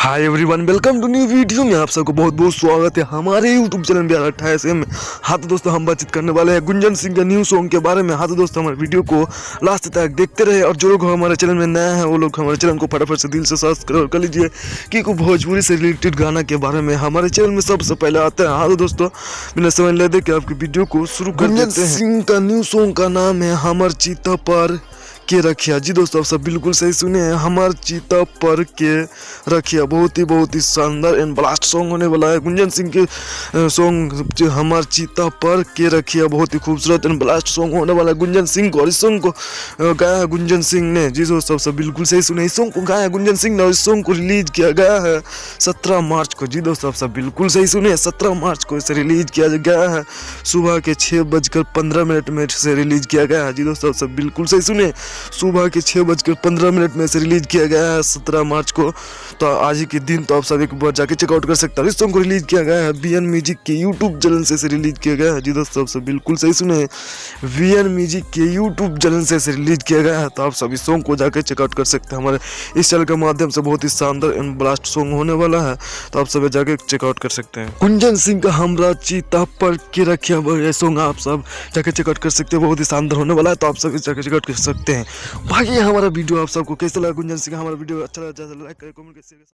Hi everyone, welcome to new video में आप सबको बहुत बहुत स्वागत है हमारे यूट्यूब चैनल बिहार 28 में। हाँ तो दोस्तों, हम बातचीत करने वाले हैं गुंजन सिंह के न्यू सॉन्ग के बारे में। हाँ तो दोस्तों, हमारे वीडियो को लास्ट तक देखते रहे और जो लोग हमारे चैनल में नए हैं वो लोग हमारे चैनल को फटाफट से दिल से सब्सक्राइब कर लीजिए कि भोजपुरी से रिलेटेड गाना के बारे में हमारे चैनल में सबसे पहले आते हैं। हाँ तो दोस्तों, बिना समय लेते कि आपकी वीडियो को शुरू कर देते हैं। गुंजन सिंह का न्यू सॉन्ग का नाम है हमर चीता पर के रखिया। जी दोस्तों, आप सब बिल्कुल सही सुने हैं, हमार चीता पर के रखिया। बहुत ही शानदार एंड ब्लास्ट सॉन्ग होने वाला है। गुंजन सिंह के सॉन्ग हमार चीता पर के रखिया बहुत ही खूबसूरत एंड ब्लास्ट सॉन्ग होने वाला है गुंजन सिंह को। और इस सॉन्ग को गाया है गुंजन सिंह ने। जी दोस्तों, आप सब बिल्कुल सही सुने, इस सॉन्ग को गाया है गुंजन सिंह ने और इस सॉन्ग को रिलीज किया गया है 17 मार्च को। जी दोस्तों, आप सब बिल्कुल सही सुने, 17 मार्च को इसे रिलीज किया गया है। सुबह के 6:15 में से रिलीज किया गया है। जी दोस्तों, आप सब बिल्कुल सही सुने, सुबह के 6:15 में से रिलीज किया गया है 17 मार्च को। तो आज ही के दिन तो आप सब एक बार जाके चेकआउट कर सकते हैं। इस सॉन्ग को रिलीज किया गया है वीएन म्यूजिक के यूट्यूब चैनल से रिलीज किया गया है। जी दोस्तों, आप सब बिल्कुल सही सुने, वीएन म्यूजिक के यूट्यूब चैनल से रिलीज किया गया है। तो आप सब इस सॉन्ग को जाके चेकआउट कर सकते हैं हमारे इस चैनल के माध्यम से। बहुत ही शानदार एंड ब्लास्ट सॉन्ग होने वाला है, तो आप सब जाके चेकआउट कर सकते हैं। गुंजन सिंह का हमरा चीता पर के रखिया सॉन्ग आप सब जाके चेकआउट कर सकते हैं। बहुत ही शानदार होने वाला है, तो आप सब जाके चेकआउट कर सकते हैं। बाकी हमारा वीडियो आप सबको कैसा लगा गुंजन सिंह का हमारा वीडियो अच्छा लगा लाइक करें, कमेंट करें।